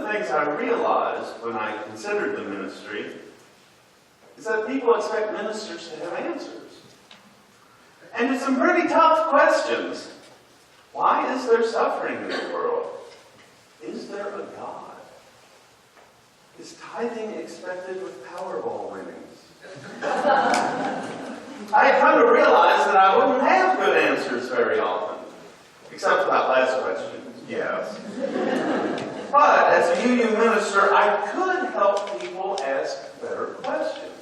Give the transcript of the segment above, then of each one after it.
things I realized when I considered the ministry is that people expect ministers to have answers. And it's some pretty tough questions. Why is there suffering in the world? Is there a God? Is tithing expected with Powerball winnings? I had come to realize that I wouldn't have good answers very often. Except for that last question, yes. But as a UU minister, I could help people ask better questions.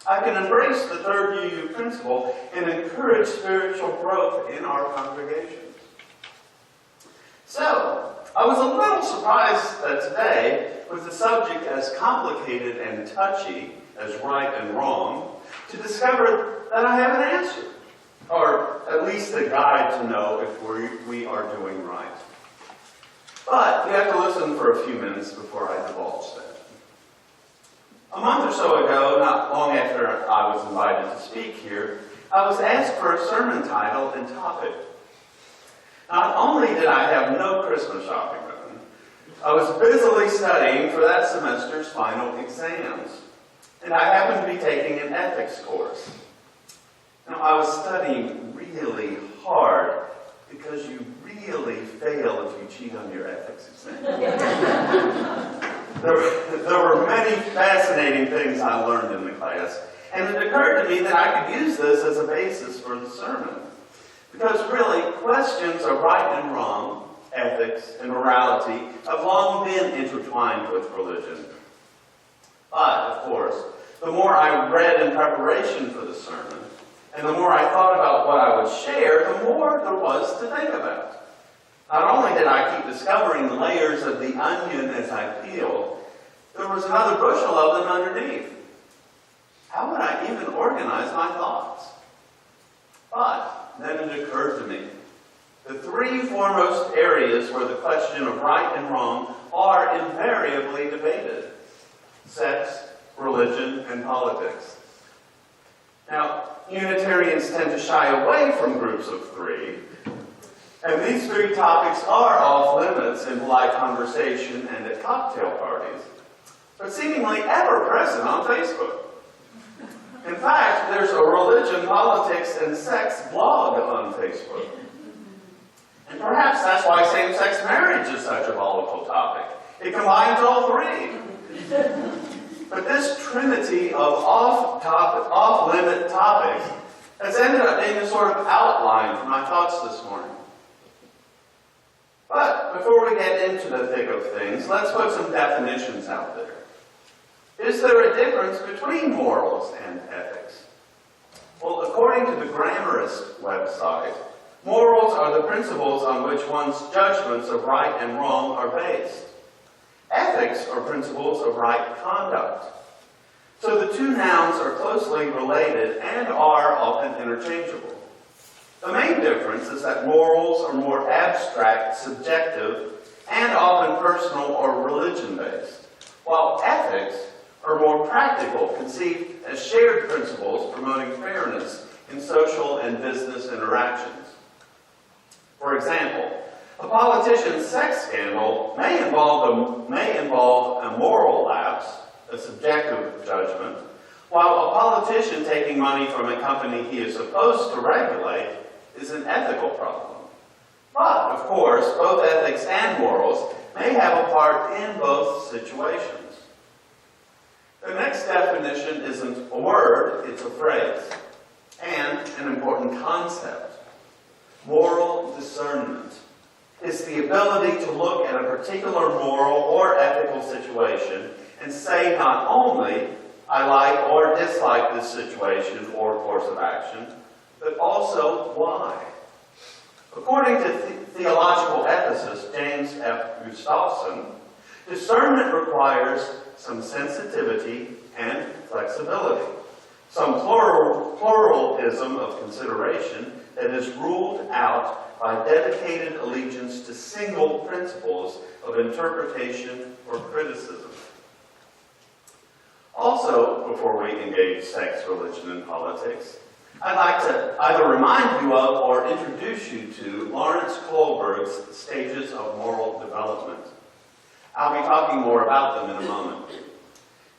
I can embrace the third UU principle and encourage spiritual growth in our congregations. So, I was a little surprised that today, with the subject as complicated and touchy as right and wrong, to discover that I have an answer, or at least a guide to know if we are doing right. But you have to listen for a few minutes before I divulge that. A month or so ago, not long after I was invited to speak here, I was asked for a sermon title and topic. Not only did I have no Christmas shopping done, I was busily studying for that semester's final exams. And I happened to be taking an ethics course. Now, I was studying really hard because you really fail if you cheat on your ethics exam. There were many fascinating things I learned in the class, and it occurred to me that I could use this as a basis for the sermon. Because really, questions of right and wrong, ethics, and morality have long been intertwined with religion. But, of course, the more I read in preparation for the sermon, and the more I thought about what I would share, the more there was to think about. Not only did I keep discovering the layers of the onion as I peeled, there was another bushel of them underneath. How would I even organize my thoughts? But then it occurred to me. The three foremost areas where the question of right and wrong are invariably debated: sex, religion, and politics. Now, Unitarians tend to shy away from groups of three, and these three topics are off limits in polite conversation and at cocktail parties, but seemingly ever present on Facebook. In fact, there's a religion, politics, and sex blog on Facebook. And perhaps that's why same-sex marriage is such a volatile topic. It combines all three. But this trinity of off-limit topics has ended up being a sort of outline for my thoughts this morning. But before we get into the thick of things, let's put some definitions out there. Is there a difference between morals and ethics? Well, according to the Grammarist website, morals are the principles on which one's judgments of right and wrong are based. Ethics are principles of right conduct. So the two nouns are closely related and are often interchangeable. The main difference is that morals are more abstract, subjective, and often personal or religion-based, while ethics are more practical, conceived as shared principles promoting fairness in social and business interactions. For example, a politician's sex scandal may involve a moral lapse, a subjective judgment, while a politician taking money from a company he is supposed to regulate is an ethical problem. But, of course, both ethics and morals may have a part in both situations. The next definition isn't a word, it's a phrase, and an important concept. Moral discernment is the ability to look at a particular moral or ethical situation and say not only, I like or dislike this situation or course of action, but also why. According to theological ethicist James F. Gustafson, discernment requires some sensitivity and flexibility, some pluralism of consideration that is ruled out by dedicated allegiance to single principles of interpretation or criticism. Also, before we engage sex, religion, and politics, I'd like to either remind you of or introduce you to Lawrence Kohlberg's Stages of Moral Development. I'll be talking more about them in a moment.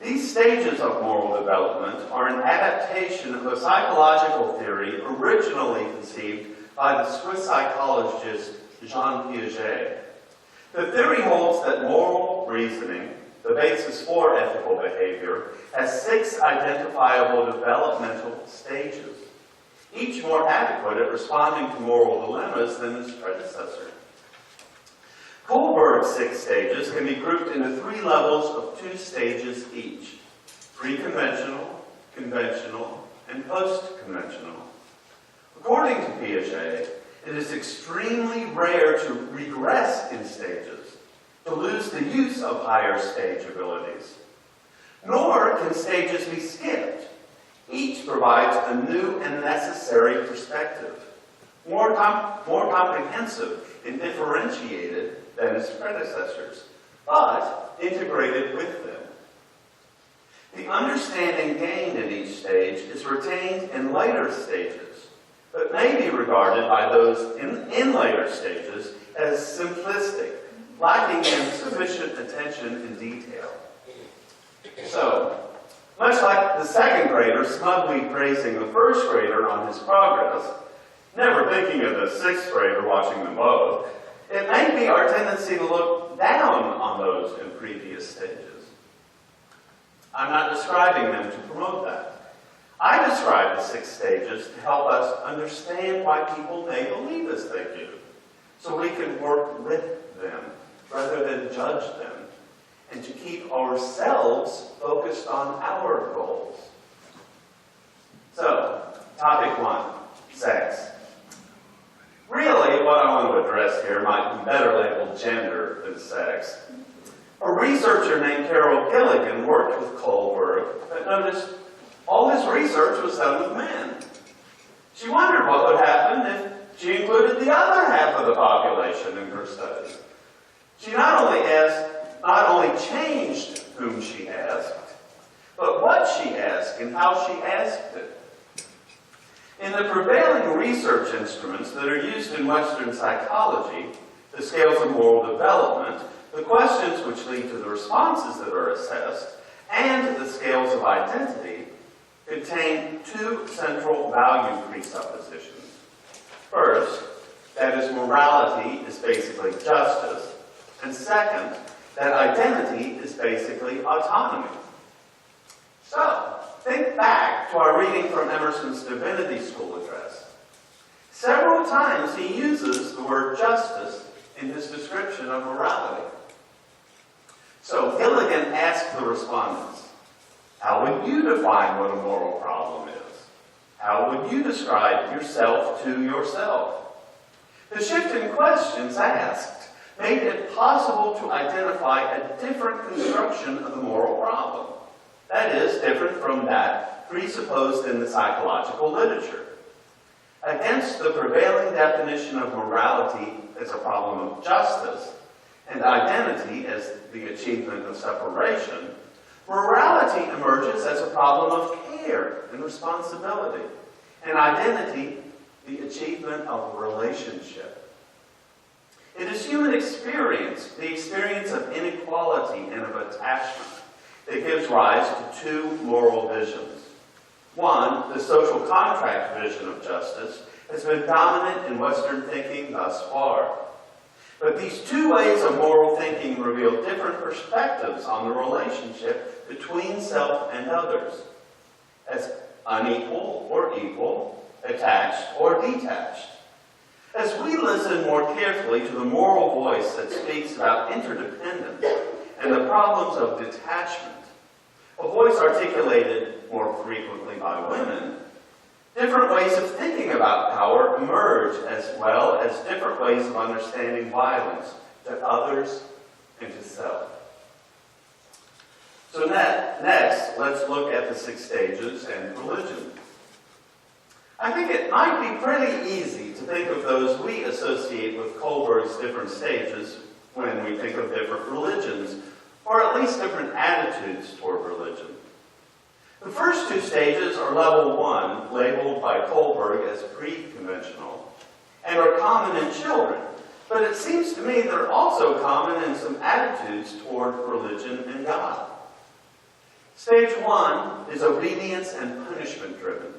These stages of moral development are an adaptation of a psychological theory originally conceived by the Swiss psychologist Jean Piaget. The theory holds that moral reasoning, the basis for ethical behavior, has 6 identifiable developmental stages, each more adequate at responding to moral dilemmas than its predecessor. Kohlberg's 6 stages can be grouped into 3 levels of 2 stages each: pre-conventional, conventional, and post-conventional. According to Piaget, it is extremely rare to regress in stages, to lose the use of higher stage abilities. Nor can stages be skipped. Each provides a new and necessary perspective, more comprehensive and differentiated than its predecessors, but integrated with them. The understanding gained in each stage is retained in later stages, but may be regarded by those in later stages as simplistic, lacking in sufficient attention and detail. So, much like the second grader smugly praising the first grader on his progress, never thinking of the sixth grader watching them both, it may be our tendency to look down on those in previous stages. I'm not describing them to promote that. I describe the 6 stages to help us understand why people may believe as they do, so we can work with them rather than judge them, and to keep ourselves focused on our goals. So, topic 1, sex. Really, what I want to address here might be better labeled gender than sex. A researcher named Carol Gilligan worked with Kohlberg, but noticed all his research was done with men. She wondered what would happen if she included the other half of the population in her study. She not only changed whom she asked, but what she asked and how she asked it. In the prevailing research instruments that are used in Western psychology, the scales of moral development, the questions which lead to the responses that are assessed, and the scales of identity, contain 2 central value presuppositions. First, that is, morality is basically justice, and second, that identity is basically autonomy. So, think back to our reading from Emerson's Divinity School address. Several times he uses the word justice in his description of morality. So Gilligan asked the respondents, how would you define what a moral problem is? How would you describe yourself to yourself? The shift in questions asked made it possible to identify a different construction of the moral problem. That is, different from that presupposed in the psychological literature. Against the prevailing definition of morality as a problem of justice, and identity as the achievement of separation, morality emerges as a problem of care and responsibility, and identity the achievement of a relationship. It is human experience, the experience of inequality and of attachment, that gives rise to 2 moral visions. One, the social contract vision of justice, has been dominant in Western thinking thus far. But these 2 ways of moral thinking reveal different perspectives on the relationship between self and others, as unequal or equal, attached or detached. As we listen more carefully to the moral voice that speaks about interdependence and the problems of detachment, a voice articulated more frequently by women, different ways of thinking about power emerge, as well as different ways of understanding violence to others and to self. So next, let's look at the 6 stages and religion. I think it might be pretty easy to think of those we associate with Kohlberg's different stages when we think of different religions, or at least different attitudes toward religion. The first 2 stages are level 1, labeled by Kohlberg as pre-conventional, and are common in children, but it seems to me they're also common in some attitudes toward religion and God. Stage 1 is obedience and punishment driven.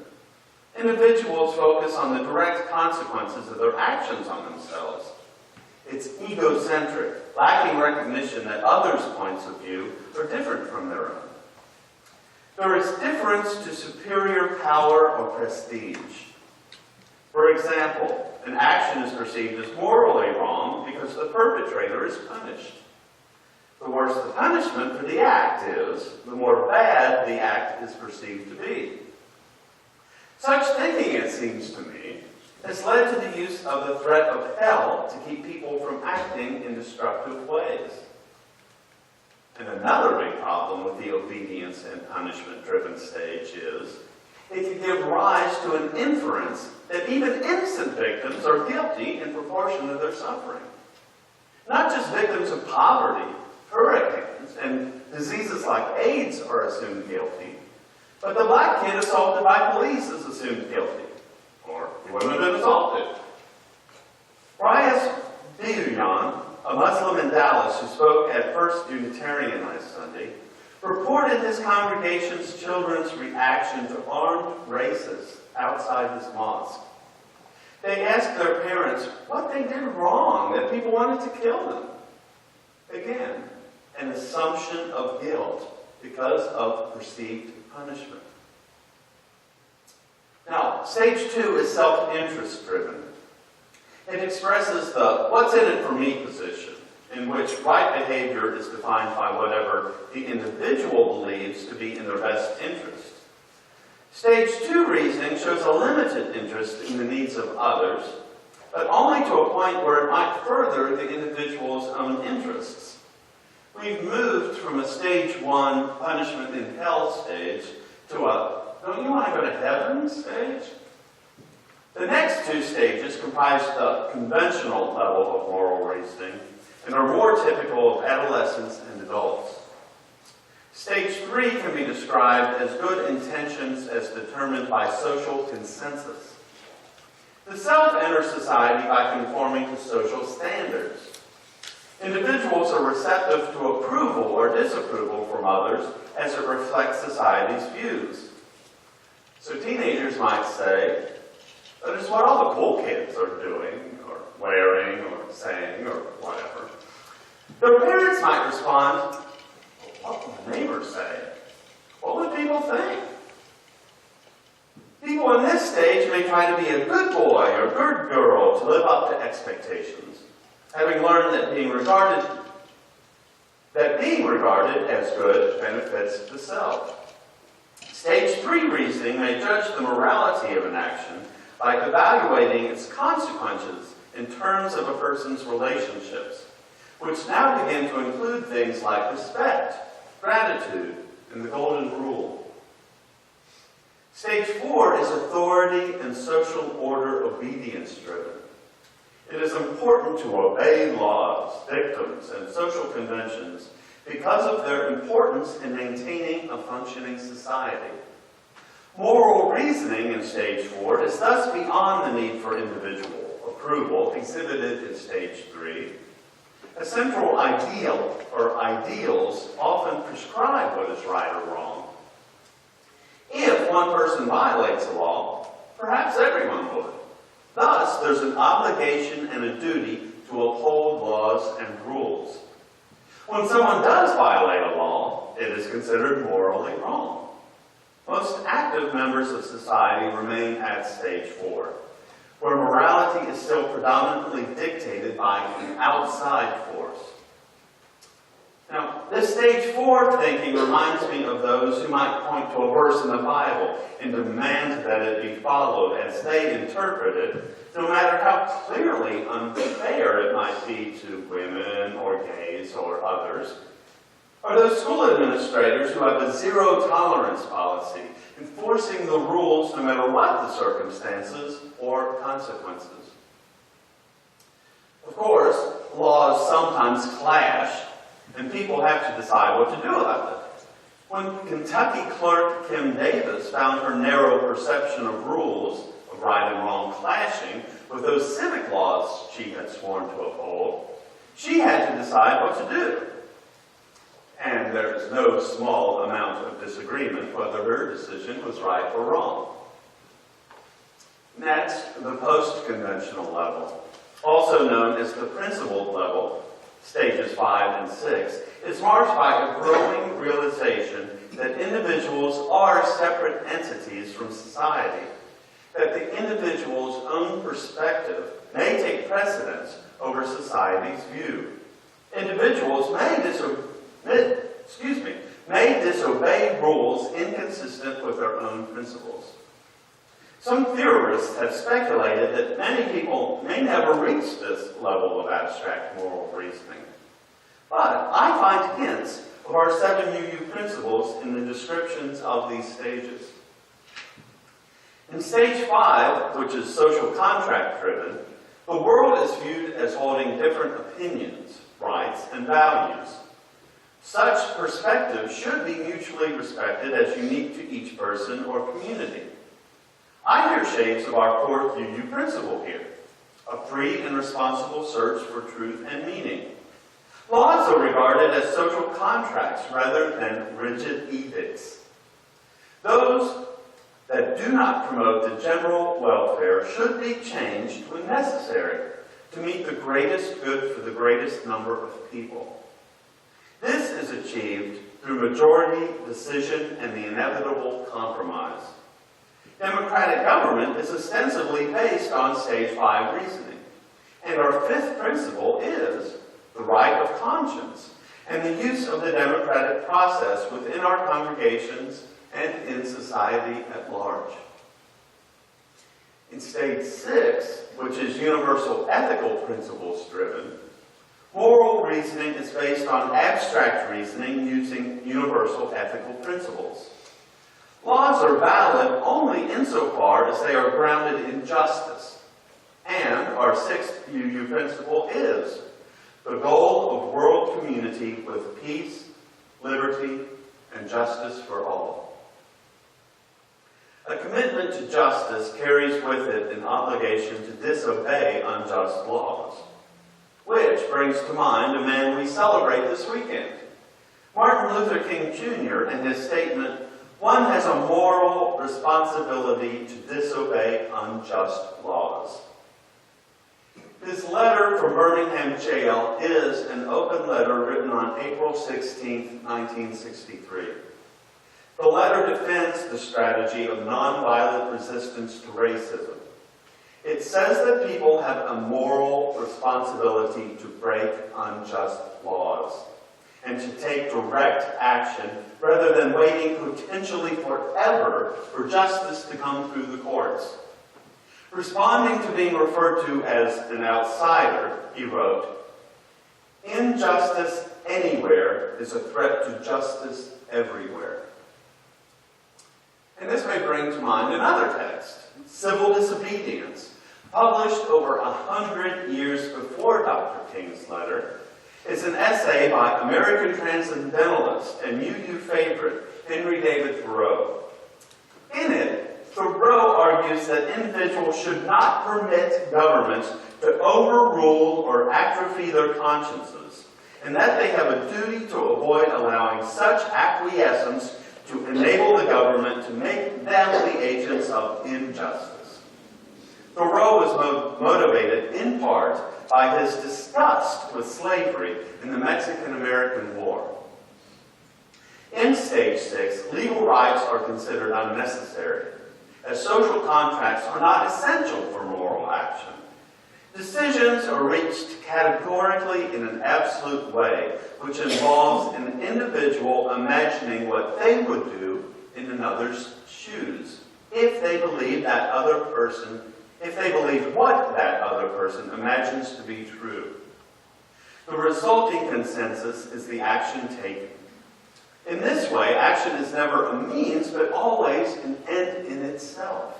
Individuals focus on the direct consequences of their actions on themselves. It's egocentric, lacking recognition that others' points of view are different from their own. There is difference to superior power or prestige. For example, an action is perceived as morally wrong because the perpetrator is punished. The worse the punishment for the act is, the more bad the act is perceived to be. Such thinking, it seems to me, has led to the use of the threat of hell to keep people from acting in destructive ways. And another big problem with the obedience and punishment-driven stage is it can give rise to an inference that even innocent victims are guilty in proportion to their suffering. Not just victims of poverty, hurricanes, and diseases like AIDS are assumed guilty, but the black kid assaulted by police is assumed guilty, or he wouldn't have been assaulted. Rias Biyuyan, a Muslim in Dallas who spoke at First Unitarian last Sunday, reported his congregation's children's reaction to armed racists outside his mosque. They asked their parents what they did wrong, that people wanted to kill them. Again, an assumption of guilt because of perceived punishment. Now, stage 2 is self-interest driven. It expresses the what's in it for me position, in which right behavior is defined by whatever the individual believes to be in their best interest. Stage 2 reasoning shows a limited interest in the needs of others, but only to a point where it might further the individual's own interests. We've moved from a stage 1 punishment in hell stage to a don't you want to go to heaven stage? The next 2 stages comprise the conventional level of moral reasoning and are more typical of adolescents and adults. Stage 3 can be described as good intentions as determined by social consensus. The self enters society by conforming to social standards. Individuals are receptive to approval or disapproval from others as it reflects society's views. So teenagers might say, that is what all the cool kids are doing, or wearing, or saying, or whatever. Their parents might respond, what will the neighbors say? What would people think? People in this stage may try to be a good boy or good girl to live up to expectations, having learned that being regarded as good benefits the self. Stage 3 reasoning may judge the morality of an action by evaluating its consequences in terms of a person's relationships, which now begin to include things like respect, gratitude, and the golden rule. Stage 4 is authority and social order obedience driven. It is important to obey laws, dictums, and social conventions because of their importance in maintaining a functioning society. Moral reasoning in stage 4 is thus beyond the need for individual approval exhibited in stage 3. A central ideal or ideals often prescribe what is right or wrong. If one person violates a law, perhaps everyone would. Thus, there's an obligation and a duty to uphold laws and rules. When someone does violate a law, it is considered morally wrong. Most active members of society remain at stage 4, where morality is still predominantly dictated by an outside force. Now, this stage 4 thinking reminds me of those who might point to a verse in the Bible and demand that it be followed as they interpret it, no matter how clearly unfair it might be to women or gays or others. Or those school administrators who have a zero-tolerance policy, enforcing the rules no matter what the circumstances or consequences. Of course, laws sometimes clash, and people have to decide what to do about it. When Kentucky clerk Kim Davis found her narrow perception of rules, of of right and wrong clashing with those civic laws she had sworn to uphold, she had to decide what to do. And there is no small amount of disagreement whether her decision was right or wrong. Next, the post-conventional level, also known as the principled level, stages 5 and 6, is marked by a growing realization that individuals are separate entities from society, that the individual's own perspective may take precedence over society's view. Individuals may disobey rules inconsistent with their own principles. Some theorists have speculated that many people may never reach this level of abstract moral reasoning. But I find hints of our 7 UU principles in the descriptions of these stages. In stage 5, which is social contract driven, the world is viewed as holding different opinions, rights, and values. Such perspectives should be mutually respected as unique to each person or community. I hear shades of our 4th UU principle here, a free and responsible search for truth and meaning. Laws are regarded as social contracts rather than rigid edicts. Those that do not promote the general welfare should be changed when necessary to meet the greatest good for the greatest number of people. This is achieved through majority decision and the inevitable compromise. Democratic government is ostensibly based on stage 5 reasoning, and our 5th principle is the right of conscience and the use of the democratic process within our congregations and in society at large. In stage 6, which is universal ethical principles driven, moral reasoning is based on abstract reasoning using universal ethical principles. Laws are valid only insofar as they are grounded in justice, and our 6th UU principle is the goal of world community with peace, liberty, and justice for all. A commitment to justice carries with it an obligation to disobey unjust laws, which brings to mind a man we celebrate this weekend. Martin Luther King Jr. in his statement, "One has a moral responsibility to disobey unjust laws." His letter from Birmingham jail is an open letter written on April 16, 1963. The letter defends the strategy of nonviolent resistance to racism. It says that people have a moral responsibility to break unjust laws and to take direct action rather than waiting potentially forever for justice to come through the courts. Responding to being referred to as an outsider, he wrote, "Injustice anywhere is a threat to justice everywhere." And this may bring to mind another text, Civil Disobedience, published over 100 years before Dr. King's letter. It's an essay by American transcendentalist and UU favorite Henry David Thoreau. In it, Thoreau argues that individuals should not permit governments to overrule or atrophy their consciences, and that they have a duty to avoid allowing such acquiescence to enable the government to make them the agents of injustice. Thoreau was motivated in part by his disgust with slavery in the Mexican-American War. In stage 6, legal rights are considered unnecessary, as social contracts are not essential for moral action. Decisions are reached categorically in an absolute way, which involves an individual imagining what they would do in another's shoes, if they believe what that other person imagines to be true. The resulting consensus is the action taken. In this way, action is never a means, but always an end in itself.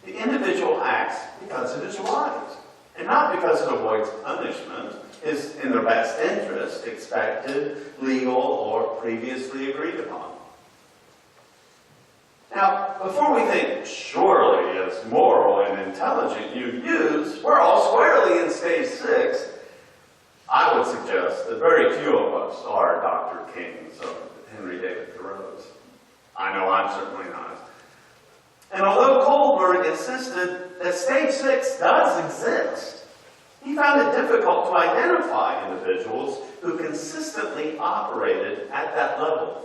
The individual acts because it is right, and not because it avoids punishment, is in their best interest, expected, legal, or previously agreed upon. Now, before we think, surely it's moral and intelligent use, we're all squarely in stage 6, I would suggest that very few of us are Dr. Kings of Henry David Thoreau's. I know I'm certainly not. And although Kohlberg insisted that stage 6 does exist, he found it difficult to identify individuals who consistently operated at that level.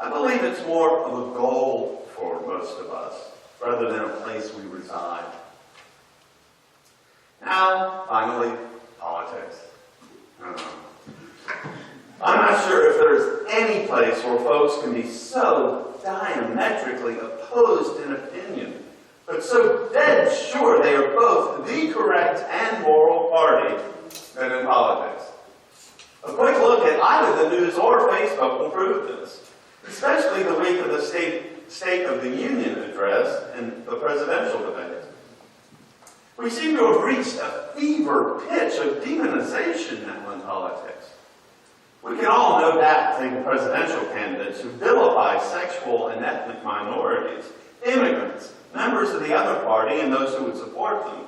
I believe it's more of a goal for most of us, rather than a place we reside. Now, finally, politics. I'm not sure if there's any place where folks can be so diametrically opposed in opinion, but so dead sure they are both the correct and moral party than in politics. A quick look at either the news or Facebook will prove this, especially the week of the State of the Union address and the presidential debate. We seem to have reached a fever pitch of demonization now in politics. We can all no doubt think of presidential candidates who vilify sexual and ethnic minorities, immigrants, members of the other party, and those who would support them.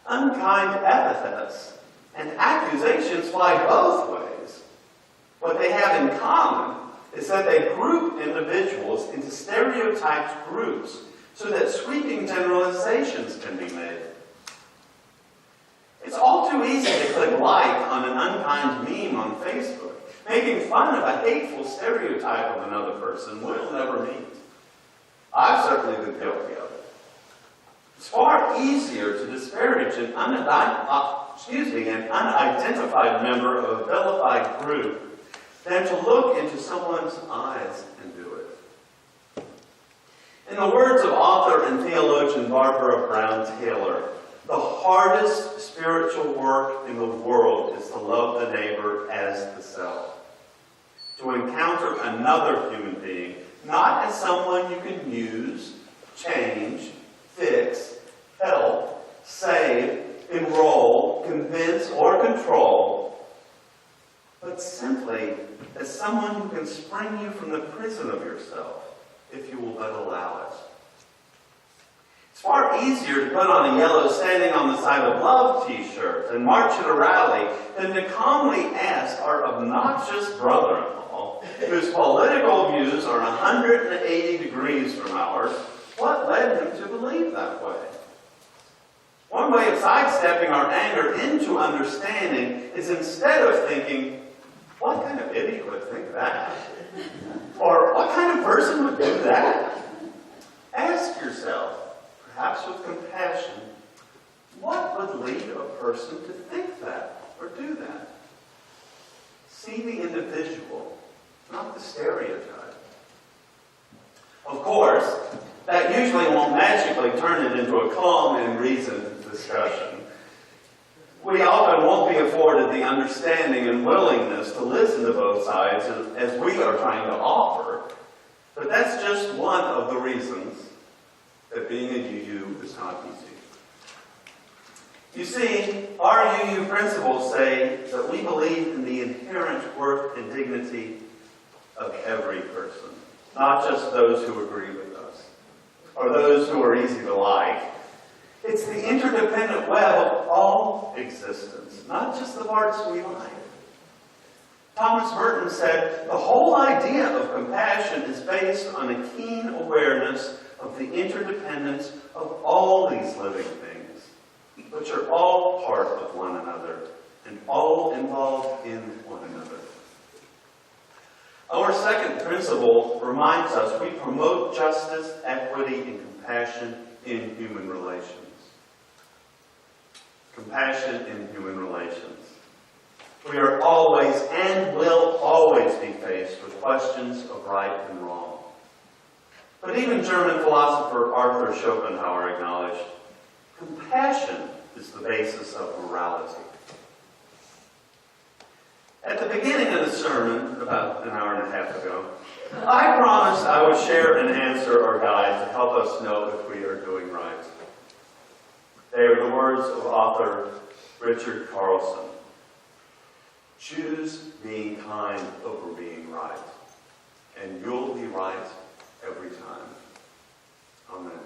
Unkind epithets and accusations fly both ways. What they have in common is that they group individuals into stereotyped groups so that sweeping generalizations can be made. It's all too easy to click like on an unkind meme on Facebook, making fun of a hateful stereotype of another person we'll never meet. I've certainly been guilty of it. It's far easier to disparage an unidentified member of a vilified group than to look into someone's eyes and do it. In the words of author and theologian Barbara Brown Taylor, the hardest spiritual work in the world is to love the neighbor as the self. To encounter another human being, not as someone you can use, change, fix, help, save, enroll, convince, or control, but simply as someone who can spring you from the prison of yourself, if you will but allow it. It's far easier to put on a yellow Standing on the Side of Love t-shirt and march at a rally than to calmly ask our obnoxious brother-in-law, whose political views are 180 degrees from ours, what led him to believe that way. One way of sidestepping our anger into understanding is, instead of thinking, what kind of idiot would think that? Or what kind of person would do that? Ask yourself, perhaps with compassion, what would lead a person to think that or do that? See the individual, not the stereotype. Of course, that usually won't magically turn it into a calm and reasoned discussion. We often won't be afforded the understanding and willingness to listen to both sides as we are trying to offer, but that's just one of the reasons that being a UU is not easy. You see, our UU principles say that we believe in the inherent worth and dignity of every person, not just those who agree with us, or those who are easy to like. It's the interdependent web of all existence, not just the parts we like. Thomas Merton said, the whole idea of compassion is based on a keen awareness of the interdependence of all these living things, which are all part of one another and all involved in one another. Our second principle reminds us we promote justice, equity, and compassion in human relations. Compassion in human relations. We are always and will always be faced with questions of right and wrong. But even German philosopher Arthur Schopenhauer acknowledged, compassion is the basis of morality. At the beginning of the sermon, about an hour and a half ago, I promised I would share an answer or guide to help us know if we are doing right. They are the words of author Richard Carlson. Choose being kind over being right, and you'll be right every time. Amen.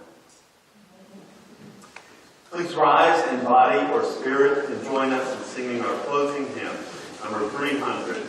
Please rise in body or spirit and join us in singing our closing hymn, number 300.